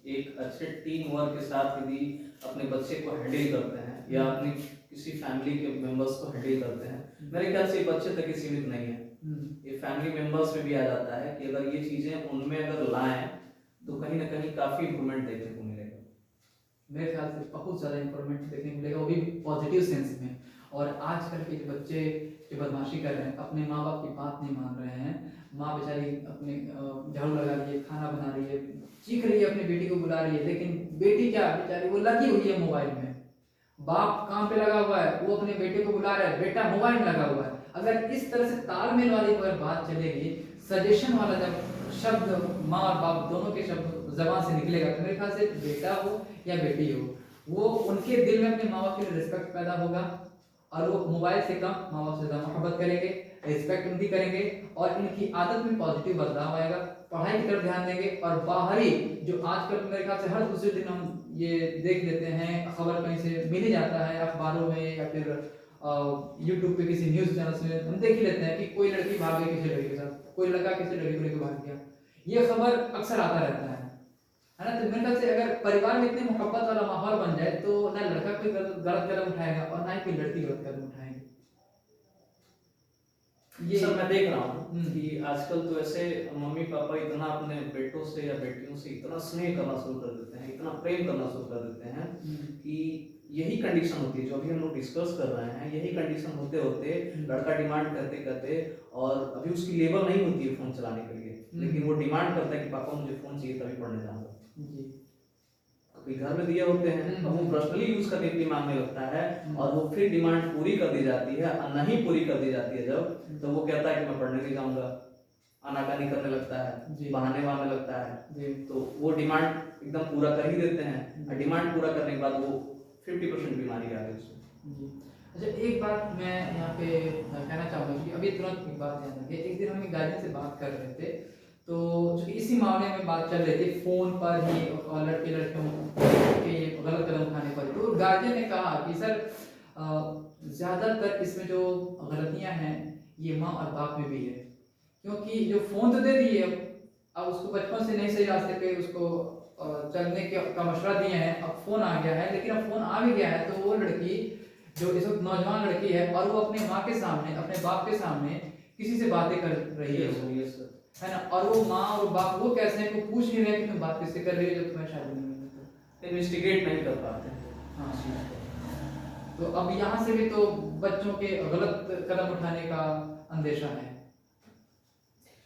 एक अच्छे टीम वर्क के साथ यदि अपने बच्चे को हैंडल करते हैं या अपनी किसी फैमिली के मेंबर्स को हैंडल करते हैं, मेरे ख्याल से बच्चे तक ही सीमित नहीं है, ये फैमिली मेंबर्स में भी आ जाता है कि अगर ये चीजें उनमें अगर लाएं तो कहीं ना कहीं काफी इंप्रूवमेंट देखने को मिलेगा। मेरे ख्याल से बहुत ज़्यादा इंप्रूवमेंट देखने को मिलेगा, वो भी पॉजिटिव सेंस में। और आजकल के जो बच्चे जो बदमाशी कर रहे हैं, अपने माँ बाप की बात नहीं मान रहे हैं, माँ बेचारी अपने झाड़ू लगा रही है, खाना बना रही है, चीख रही है, अपनी बेटी को बुला रही है, लेकिन बेटी क्या बेचारी वो लगी हुई है मोबाइल में, बाप काम पे लगा हुआ है, वो अपने बेटे को बुला रहा है, बेटा मोबाइल में लगा हुआ है। अगर इस तरह से तालमेल वाली अगर बात चलेगी, सजेशन वाला जब शब्द माँ और बाप दोनों के शब्द जबान से निकलेगा, तो मेरे ख्याल से बेटा हो या बेटी हो, वो उनके दिल में अपने माँ बाप के लिए रिस्पेक्ट पैदा होगा और वो मोबाइल से कम माँ बाप से ज़्यादा मोहब्बत करेंगे, रिस्पेक्ट उनकी करेंगे और इनकी आदत में पॉजिटिव बदलाव आएगा, पढ़ाई की तरफ ध्यान देंगे। और बाहरी जो आजकल मेरे ख्याल से हर दूसरे दिन हम ये देख लेते हैं, खबर कहीं से मिल ही जाता है, अखबारों में या फिर यूट्यूब पे किसी न्यूज़ चैनल्स में हम देख ही लेते हैं कि कोई लड़की भाग गई किसी लड़के के साथ, कोई लड़का किसी लड़की को लेकर भाग गया, ये खबर अक्सर आता रहता है ना। तो मेरे ख्याल से अगर परिवार में इतनी मोहब्बत वाला माहौल बन जाए तो ना लड़का कोई गलत कदम उठाएगा और ना ही कोई लड़की गलत कदम उठाएगी। ये सर मैं देख रहा हूँ कि आजकल तो ऐसे मम्मी पापा इतना अपने बेटों से या बेटियों से इतना स्नेह करना शुरू कर देते हैं, इतना प्रेम करना शुरू कर देते हैं कि यही कंडीशन होती है जो अभी हम लोग डिस्कस कर रहे हैं, यही कंडीशन होते होते लड़का डिमांड करते करते, और अभी उसकी लेवल नहीं होती है फोन चलाने के लिए, लेकिन वो डिमांड करता है कि पापा मुझे फोन चाहिए तभी पढ़ने जाऊंगा, तो घर में दिए होते हैं, तो वो पर्सनली यूज करने के लिए मांगने लगता है और वो फिर डिमांड पूरी कर दी जाती है और नहीं पूरी कर दी जाती है जब, तो वो कहता है कि मैं पढ़ने नहीं जाऊंगा। आनाकानी करने लगता है, जी। बहाने वहाने लगता है, जी। तो वो डिमांड एकदम पूरा कर ही देते हैं, और डिमांड पूरा करने के बाद वो 50% बीमारी आ गई उसमें। जी। अच्छा, एक बात मैं यहाँ पे कहना चाहूँगा कि अभी तुरंत एक बात ध्यान रखिए। एक दिन हम एक गार्जियन से बात कर रहे थे, तो चूँकि इसी मामले में बात चल रही थी, फ़ोन पर ही और लड़के लड़कियों के ये गलत कदम उठाने पर। तो गार्जियन ने कहा कि सर ज़्यादातर इसमें जो गलतियाँ हैं ये माँ और बाप में भी है, क्योंकि जो फ़ोन तो दे दिए, अब उसको बचपन से नहीं सही रास्ते पे उसको चलने का मशवरा दिए हैं, अब फ़ोन आ गया है। लेकिन अब फ़ोन आ भी गया है तो वो लड़की जो इस वक्त नौजवान लड़की है और वो अपने माँ के सामने, अपने बाप के सामने किसी से बातें कर रही है, है ना। और वो माँ और बाप वो कैसे हैं, को पूछ नहीं रहे कि तुम बात किससे कर रही हो जब तुम्हें शादी नहीं हुई तो। इन्वेस्टिगेट नहीं कर पाते हैं। हाँ, तो अब यहाँ से भी तो बच्चों के गलत कदम उठाने का अंदेशा है।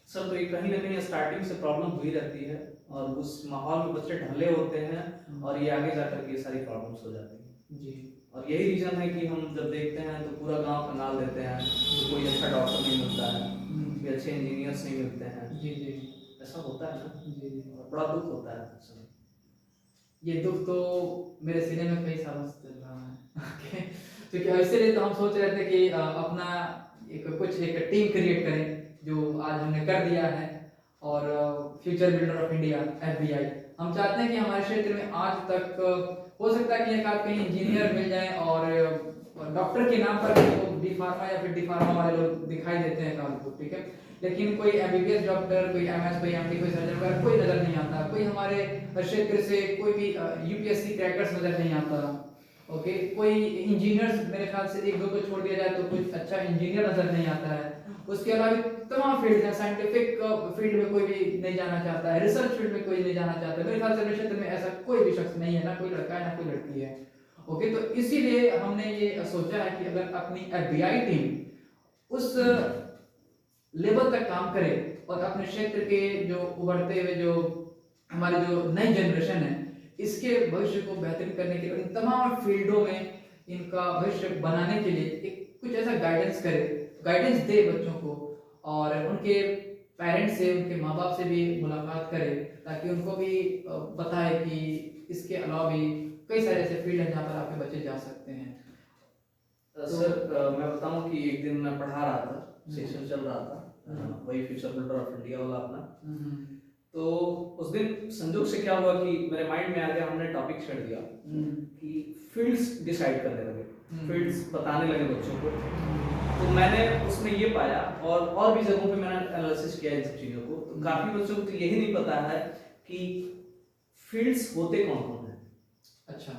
सर तो ये कहीं ना कहीं स्टार्टिंग से प्रॉब्लम हुई रहती है, और उस माहौल में बच्चे ढले होते हैं, और ये आगे जाकर के सारी प्रॉब्लम्स हो जाती हैं। जी। और यही रीजन है कि हम जब देखते हैं तो पूरा गांव कंगाल देते हैं, तो कोई अच्छा डॉक्टर नहीं मिलता है, कोई अच्छे इंजीनियर्स नहीं मिलते हैं। जी। जी। ऐसा होता है ना, जी। और बड़ा दुख होता है उस समय। ये दुख तो मेरे सीने में कई सालों से चल रहा है। क्योंकि इसीलिए तो हम सोच रहे थे कि अपना एक टीम क्रिएट करें, जो आज हमने कर दिया है, और future builder of India FBI। हम चाहते हैं कि हमारे क्षेत्र में आज तक हो सकता है कि एक आध कहीं इंजीनियर मिल जाए, और डॉक्टर के नाम पर डी फार्मा या फिर डी फार्मा वाले लोग दिखाई देते हैं कानपुर, ठीक है, लेकिन कोई MBBS डॉक्टर, कोई MS, कोई MD, कोई सर्जन वगैरह कोई नजर नहीं आता। कोई हमारे क्षेत्र से कोई भी UPSC क्रैकर्स नजर नहीं आता। ओके, कोई इंजीनियर्स मेरे ख्याल से एक दो को छोड़ दिया जाए तो कुछ अच्छा इंजीनियर नजर नहीं आता है। उसके अलावा तमाम फील्ड हैं, साइंटिफिक फील्ड में कोई भी नहीं जाना चाहता है, रिसर्च फील्ड में कोई नहीं जाना चाहता है। मेरे ख्याल से मेरे क्षेत्र में ऐसा कोई भी शख्स नहीं है, ना कोई लड़का है ना कोई लड़की है। ओके, तो इसीलिए हमने ये सोचा है कि अगर अपनी FBI टीम उस लेवल तक काम करे और अपने क्षेत्र के जो उभरते हुए जो हमारे जो नई जनरेशन है, इसके भविष्य को बेहतर करने के लिए, इन तमाम फील्डों में इनका भविष्य बनाने के लिए एक कुछ ऐसा गाइडेंस करे, गाइडेंस दे बच्चों को, और उनके पेरेंट्स से, उनके माँ बाप से भी मुलाकात करे, ताकि उनको भी बताए कि इसके अलावा भी कई सारे ऐसे फील्ड हैं जहाँ पर आपके बच्चे जा सकते हैं। सर मैं बताऊं कि एक दिन मैं पढ़ा रहा था, सेशन चल रहा था, वही फ्यूचर बिल्डर ऑफ इंडिया वाला अपना। तो उस दिन संजोग से क्या हुआ कि मेरे माइंड में आ गया, हमने टॉपिक छेड़ दिया कि फील्ड्स डिसाइड करने लगे, फील्ड्स बताने लगे बच्चों को। तो मैंने उसमें ये पाया, और भी जगहों पे मैंने एनालिसिस किया इन सब चीज़ों को, तो काफ़ी बच्चों को तो यही नहीं पता है कि फील्ड्स होते कौन कौन है। अच्छा,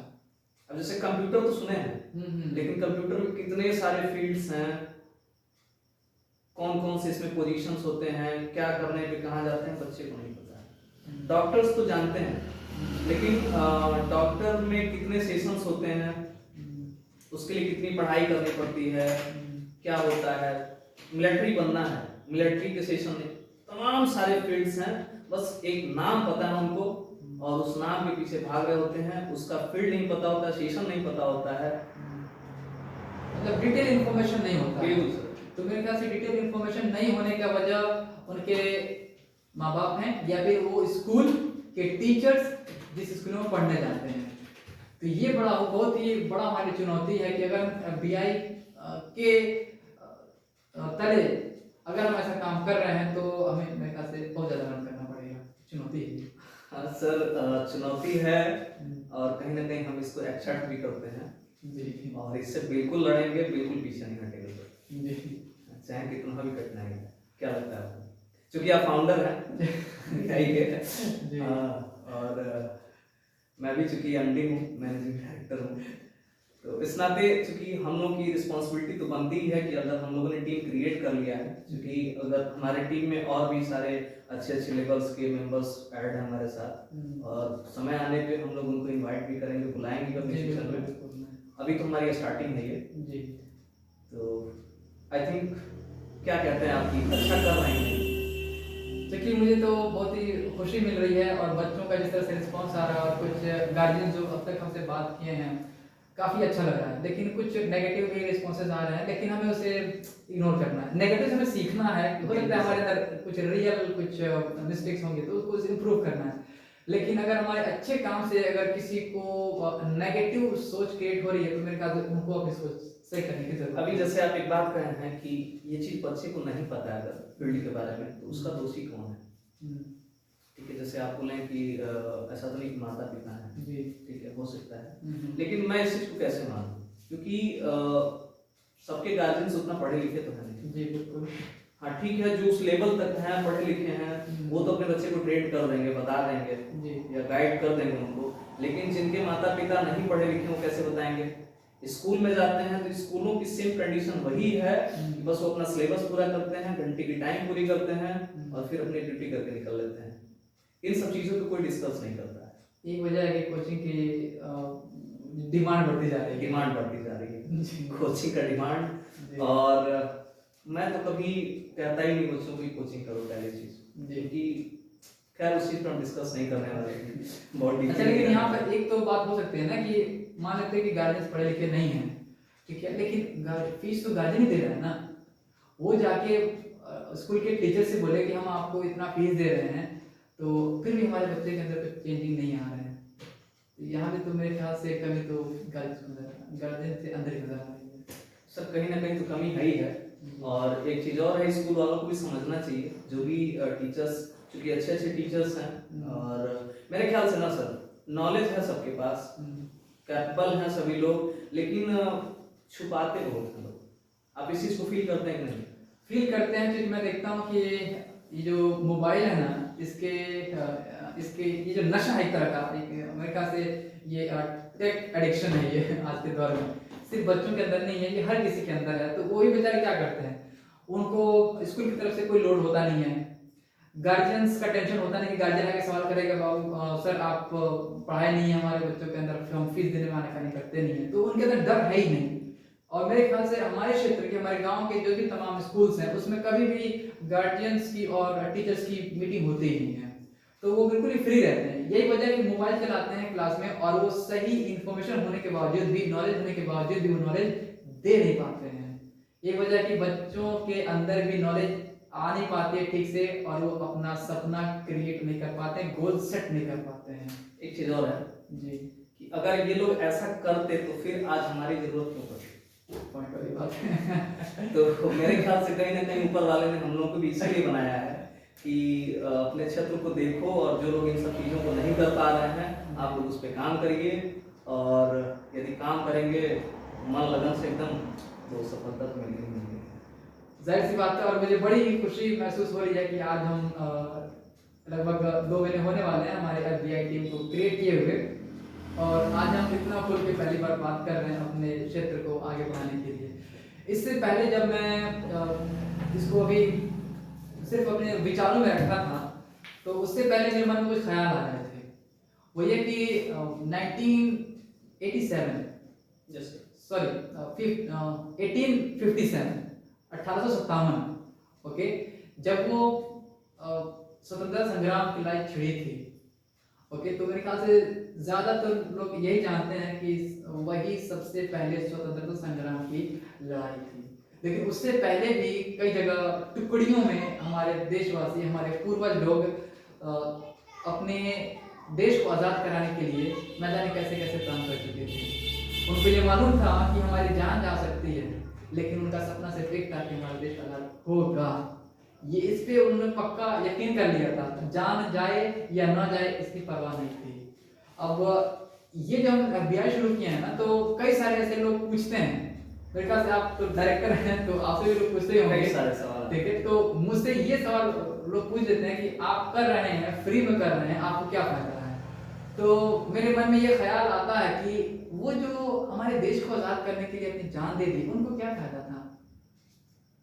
अब जैसे कंप्यूटर तो सुने हैं, लेकिन कंप्यूटर में कितने सारे फील्ड्स हैं, कौन कौन से इसमें पोजीशंस होते हैं, क्या करने पे कहाँ जाते हैं, बच्चे को नहीं पता है। डॉक्टर्स तो जानते हैं, लेकिन डॉक्टर में कितने सेशंस होते हैं, उसके लिए कितनी पढ़ाई करनी पड़ती है, क्या होता है, मिलिट्री बनना है, मिलिट्री के सेशन में तमाम सारे फील्ड्स हैं, बस एक नाम पता है उनको, और उस नाम के पीछे भाग रहे होते हैं, उसका फील्ड नहीं पता होता, सेशन नहीं पता होता है, मतलब डिटेल इंफॉर्मेशन नहीं होता। बिल्कुल सर। तो मेरे ख्याल से डिटेल इंफॉर्मेशन नहीं होने का वजह उनके माँ बाप हैं, या फिर वो स्कूल के टीचर्स जिस स्कूल में पढ़ने जाते हैं। तो ये बहुत ही बड़ा हमारी चुनौती है कि अगर FBI के तले अगर हम ऐसा काम कर रहे हैं तो हमें मेरे ख्याल से बहुत ज़्यादा मेहनत करना पड़ेगा। चुनौती है। हाँ सर, चुनौती है, और कहीं ना कहीं हम इसको एक्सेप्ट भी करते हैं जी, और इससे बिल्कुल लड़ेंगे, बिल्कुल पीछे नहीं हटेंगे सर, जी, चाहे कितना भी कठिनाई है। क्या लगता है आपको? क्योंकि आप फाउंडर हैं जी। और मैं भी चूंकि MD हूँ, मैनेजिंग डायरेक्टर हूँ, तो इस नाते चूंकि हम लोग की रिस्पॉन्सिबिलिटी तो बनती ही है कि अगर हम लोगों ने टीम क्रिएट कर लिया है, क्योंकि अगर हमारे टीम में और भी सारे अच्छे अच्छे लेवल्स के मेंबर्स ऐड हैं हमारे साथ, और समय आने पे हम लोग उनको इनवाइट भी करेंगे, बुलाएंगे अपने सेशन में। अभी तो हमारी स्टार्टिंग है ये जी। तो आई थिंक, क्या कहते हैं आपकी, अच्छा कर रहे हैं। देखिए, मुझे तो बहुत ही खुशी मिल रही है, और बच्चों का जिस तरह से रिस्पांस आ रहा है, और कुछ गार्जियन जो अब तक हमसे बात किए हैं, काफ़ी अच्छा लग रहा है। लेकिन कुछ नेगेटिव भी रिस्पॉन्स सक्सेस आ रहे हैं, लेकिन हमें उसे इग्नोर करना है। नेगेटिव से हमें सीखना है, हो सकता है हमारे अंदर कुछ रियल कुछ मिस्टेक्स होंगे तो उसको इम्प्रूव करना है। लेकिन अगर हमारे अच्छे काम से अगर किसी को नेगेटिव सोच क्रिएट हो रही है तो मेरे ख्याल से उनको अपनी सोच सही करने की जरूरत है। अभी जैसे आप एक बात कहे हैं कि ये चीज बच्चे को नहीं पता है अगर फील्ड के बारे में, तो उसका दोषी कौन है? ठीक है, जैसे आप बोले कि ऐसा तो नहीं कि माता पिता है जी, ठीक है, हो सकता है, लेकिन मैं इस चीज को कैसे मानूं? क्योंकि सबके गार्जियंस उतना पढ़े लिखे तो है नहीं। जी बिल्कुल। हाँ ठीक है, जो उस लेवल तक हैं पढ़े लिखे हैं वो तो अपने बच्चे को ट्रेन कर देंगे, बता देंगे जी, या गाइड कर देंगे उनको, लेकिन जिनके माता पिता नहीं पढ़े लिखे वो कैसे बताएंगे? स्कूल में जाते हैं तो स्कूलों की सेम कंडीशन वही है कि बस वो अपना सिलेबस पूरा करते हैं, घंटे की टाइम पूरी करते हैं और फिर अपनी ड्यूटी करके निकल लेते हैं। इन सब चीजों को कोई डिस्कस नहीं करता है। एक वजह है कि कोचिंग की डिमांड बढ़ती जा रही है। डिमांड बढ़ती जा रही जी। है, कोचिंग का डिमांड। जी। और मैं तो कभी कहता ही नहीं बच्चों को कोचिंग करो पहली चीज, जी। क्योंकि खैर उस चीज पर हम डिस्कस नहीं करने वाले हैं बहुत अच्छा, डिटेल। लेकिन यहाँ पर एक तो बात हो सकती है ना कि मान लेते हैं कि गार्जियंस पढ़े लिखे नहीं हैं, ठीक है, लेकिन फीस तो गार्जियन ही दे रहा है ना। वो जाके स्कूल के टीचर से बोले कि हम आपको इतना फीस दे रहे हैं, तो फिर भी हमारे बच्चे के अंदर कुछ चेंजिंग नहीं आ रहे हैं, तो यहाँ भी तो मेरे ख्याल से कमी तो गार्जियन से अंदर ही नजर आ रही है। सर कहीं ना कहीं तो कमी है ही है। और एक चीज और है, स्कूल वालों को भी समझना चाहिए, जो भी टीचर्स, क्योंकि अच्छे अच्छे टीचर्स हैं और मेरे ख्याल से ना सर नॉलेज है सबके पास, कैपेबल हैं सभी लोग, लेकिन छुपाते बहुत हैं लोग। आप इस चीज को फील करते हैं कि नहीं? फील करते हैं, क्योंकि मैं देखता हूँ कि ये जो मोबाइल है ना, इसके ये जो नशा है एक तरह का, मेरे ख्याल से ये टेक एडिक्शन है ये आज के दौर में, सिर्फ बच्चों के अंदर नहीं है, ये हर किसी के अंदर है। तो वो ही बेचारे क्या करते हैं, उनको स्कूल की तरफ से कोई लोड होता नहीं है, गार्जियंस का टेंशन होता नहीं कि गार्जियन आके सवाल करेगा बाबू सर आप पढ़ाई नहीं है हमारे बच्चों के अंदर, हम फीस देने में आनाकानी करते नहीं है, तो उनके अंदर डर है ही नहीं। और मेरे ख्याल से हमारे क्षेत्र के, हमारे गांव के जो भी तमाम स्कूल्स हैं उसमें कभी भी गार्जियंस की और टीचर्स की मीटिंग होती ही नहीं है, तो वो बिल्कुल ही फ्री रहते हैं। यही वजह है कि मोबाइल चलाते हैं क्लास में और वो सही इंफॉर्मेशन होने के बावजूद भी, नॉलेज होने के बावजूद भी वो नॉलेज दे नहीं पाते हैं। ये वजह है कि बच्चों के अंदर भी नॉलेज आ नहीं पाती है ठीक से, और वो अपना सपना क्रिएट नहीं कर पाते हैं, गोल सेट नहीं कर पाते हैं। एक चीज और है जी, कि अगर ये लोग ऐसा करते तो फिर आज हमारी जरूरत क्यों पड़ती? पॉइंट वाली बात है। तो मेरे ख्याल से कहीं ना कहीं ऊपर वाले ने हम लोगों को भी इसीलिए बनाया है कि अपने क्षेत्र को देखो, और जो लोग इन सब चीज़ों को नहीं कर पा रहे हैं आप लोग उस पर काम करिए, और यदि काम करेंगे मन लगन से एकदम, तो सफलता तो मिलेगी। जाहिर सी बात है, और मुझे बड़ी खुशी महसूस हो रही है कि आज हम लगभग 2 महीने होने वाले हैं हमारे FBI टीम को क्रिएट किए हुए, और आज हम इतना खुल के पहली बार बात कर रहे हैं अपने क्षेत्र को आगे बढ़ाने के लिए। इससे पहले जब मैं इसको अभी सिर्फ अपने विचारों में रखा था, तो उससे पहले मेरे मन में कुछ ख्याल आ रहे थे। वो ये कि 1857 ओके, जब वो स्वतंत्रता संग्राम की लड़ाई छिड़ी थी, ओके, तो मेरे ख्याल से ज्यादातर लोग यही जानते हैं कि वही सबसे पहले स्वतंत्रता संग्राम की लड़ाई थी। लेकिन उससे पहले भी कई जगह टुकड़ियों में हमारे देशवासी, हमारे पूर्वज लोग अपने देश को आज़ाद कराने के लिए न जाने कैसे कैसे काम कर चुके थे। उनको ये मालूम था कि हमारी जान जा सकती है, लेकिन उनका सपना सिर्फ एक था कि हमारा देश आज़ाद होगा। ये इस पे उन्होंने पक्का यकीन कर लिया था, जान जाए या ना जाए इसकी परवाह नहीं थी। अब ये जब हम FBI शुरू किए हैं ना, तो कई सारे ऐसे लोग पूछते हैं, मेरे ख्याल से आप तो डायरेक्टर हैं तो आपसे भी लोग पूछते ही होंगे, कई सारे सवाल, ठीक है, तो मुझसे ये सवाल लोग पूछ देते हैं कि आप कर रहे हैं, फ्री में कर रहे हैं, आपको क्या फायदा है। तो मेरे मन में ये ख्याल आता है कि वो जो हमारे देश को आज़ाद करने के लिए अपनी जान दे दी, उनको क्या फायदा था।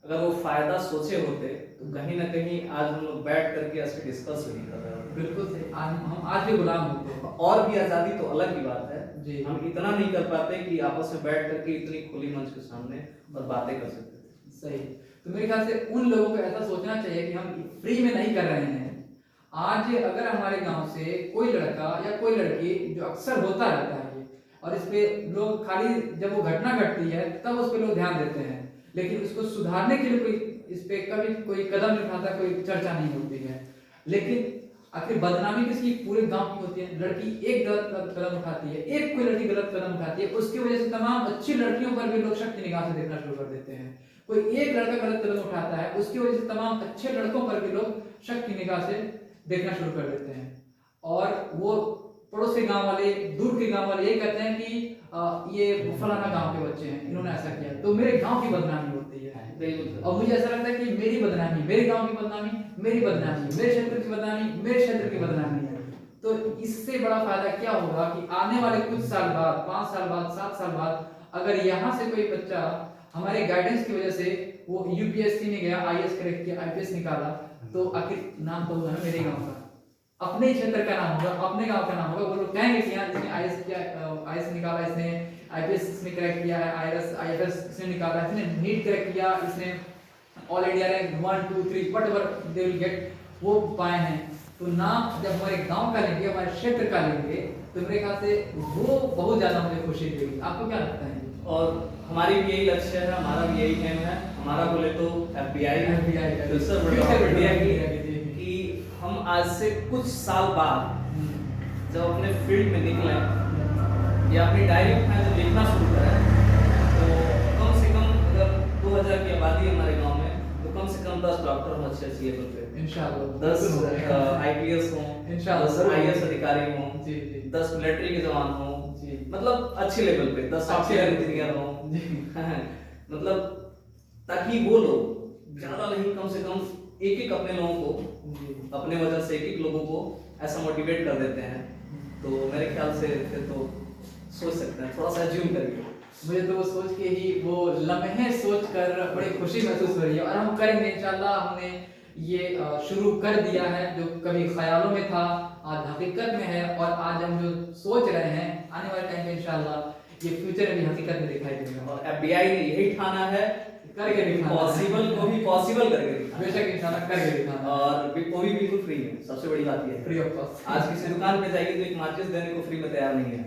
अगर वो फायदा सोचे होते तो कहीं ना कहीं आज हम लोग बैठ करके ऐसे डिस्कस नहीं कर रहे होते। बिल्कुल सही, हम आज भी गुलाम होते हैं। और भी आज़ादी तो अलग ही बात है जी, हम इतना नहीं कर पाते कि आपस में बैठ करके इतनी खुली मंच के सामने और बातें कर सकते थे। सही। तो मेरे ख्याल से उन लोगों को ऐसा सोचना चाहिए कि हम फ्री में नहीं कर रहे हैं। आज अगर हमारे गांव से कोई लड़का या कोई लड़की, जो अक्सर होता रहता है, और इस पे लोग खाली जब वो घटना घटती है तब उस पे लोग ध्यान देते हैं, लेकिन उसको सुधारने के लिए कोई इस पे कभी कोई कदम नहीं उठाता, कोई चर्चा नहीं होती है। लेकिन आखिर बदनामी किसकी? पूरे गांव की होती है। लड़की एक गलत कदम उठाती है, एक कोई लड़की गलत कदम उठाती है, उसकी वजह से तमाम अच्छी लड़कियों पर भी लोग शक की निगाह से देखना शुरू कर देते हैं। कोई एक लड़का गलत कदम उठाता है, उसकी वजह से तमाम अच्छे लड़कों पर भी लोग शक की निगाह से देखना शुरू कर देते हैं। और वो पड़ोस के गांव वाले, दूर के गांव वाले ये कहते हैं कि ये फलाना गांव के बच्चे हैं, इन्होंने ऐसा किया, तो मेरे गांव की बदनामी होती है। और मुझे ऐसा लगता है कि मेरी बदनामी, मेरे गांव की बदनामी, मेरी बदनामी, मेरे क्षेत्र की बदनामी, मेरे क्षेत्र की बदनामी है। तो इससे बड़ा फायदा क्या होगा कि आने वाले कुछ साल बाद, 5 साल बाद, 7 साल बाद, अगर यहाँ से कोई बच्चा हमारे गाइडेंस की वजह से वो यूपीएससी में गया, आईएएस क्रैक किया, आईपीएस निकाला, तो आखिर नाम तो होगा ना मेरे गांव का, अपने ही क्षेत्र का नाम होगा, अपने गांव का नाम होगा। वो लोग कहेंगे कि यहाँ इसने आईएएस किया, आईएएस निकाला, इसने आईपीएस इसने क्रैक किया है, आईएएस इसने निकाला, इसने नीट क्रैक किया, इसने all India rank 1 2 3 whatever they will get, वो पाए हैं। तो नाम जब हमारे गांव का लेंगे, हमारे क्षेत्र का लेंगे, तो मेरे ख्याल से वो बहुत ज्यादा मुझे खुशी देगी। आपको क्या लगता है? और हमारी भी यही लक्ष्य है, हमारा भी यही एम है। हमारा बोले तो एफबीआई इंडिया की हम आज से कुछ साल बाद जब अपने फील्ड में निकले या अपनी डायरी में जब लिखना शुरू करें, तो कम से कम अगर 2000 की आबादी हमारे गांव में, तो कम से कम 10 डॉक्टर हों अच्छे लेवल पे, इंशाल्लाह, 10 आईपीएस हों, इंशाल्लाह, 10 आईएएस अधिकारी हों, जी जी, 10 मिलिट्री के जवान हों, जी, मतलब अच्छे लेवल पे, 10 सॉफ्टवेयर इंजीनियर हों, मतलब ताकि वो लोग ज्यादा नहीं, कम से कम एक अपने लोगों को, अपने वजह से एक लोगों को ऐसा मोटिवेट कर देते हैं। तो मेरे ख्याल से फिर तो सोच सकते हैं, थोड़ा सा अज्यूम करके। मुझे तो वो सोच के ही, वो लम्हे सोच कर बड़ी खुशी महसूस हो रही है। और हम करेंगे इंशाल्लाह। हमने ये शुरू कर दिया है, जो कभी ख्यालों में था आज हकीकत में है, और आज हम जो सोच रहे हैं आने वाले टाइम में इंशाल्लाह ये फ्यूचर में भी हकीकत में दिखाई देगा। और एफबीआई ने यही ठाना है, करके दिखाना, पॉसिबल को भी पॉसिबल करके दिखाना, बेशक इंशाल्लाह करके दिखाना, और वो भी बिल्कुल फ्री में। सबसे बड़ी बात ये है, फ्री ऑफ कॉस्ट। आज किसी दुकान पे जाइए तो एक माचिस देने को फ्री में तैयार नहीं है,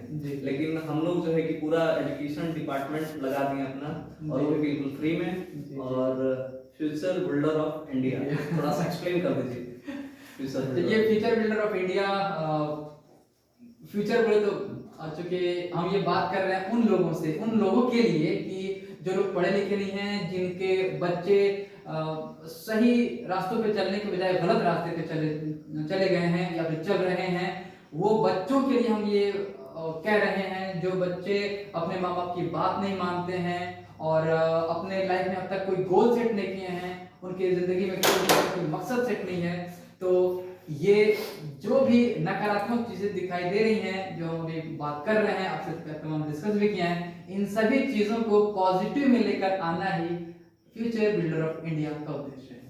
लेकिन हम लोग जो है कि पूरा एजुकेशन डिपार्टमेंट लगा दिए अपना, और वो भी बिल्कुल फ्री में। और फ्यूचर बिल्डर ऑफ इंडिया, थोड़ा सा एक्सप्लेन कर दीजिए फ्यूचर। तो ये future builder of India, future बोले तो चूंकि हम ये बात कर रहे हैं उन लोगों से, उन लोगों के लिए कि जो लोग पढ़े लिखे नहीं हैं, जिनके बच्चे सही रास्तों पे चलने के बजाय गलत रास्ते पे चले गए हैं या फिर चल रहे हैं, वो बच्चों के लिए हम ये कह रहे हैं, जो बच्चे अपने माँ बाप की बात नहीं मानते हैं और अपने लाइफ में अब तक कोई गोल सेट नहीं किए हैं, उनकी जिंदगी में कोई मकसद सेट नहीं है। तो ये जो भी नकारात्मक चीजें दिखाई दे रही हैं, जो हम अभी बात कर रहे हैं, आपसे तमाम डिस्कस भी किया है, इन सभी चीजों को पॉजिटिव में लेकर आना ही फ्यूचर बिल्डर ऑफ इंडिया का उद्देश्य है।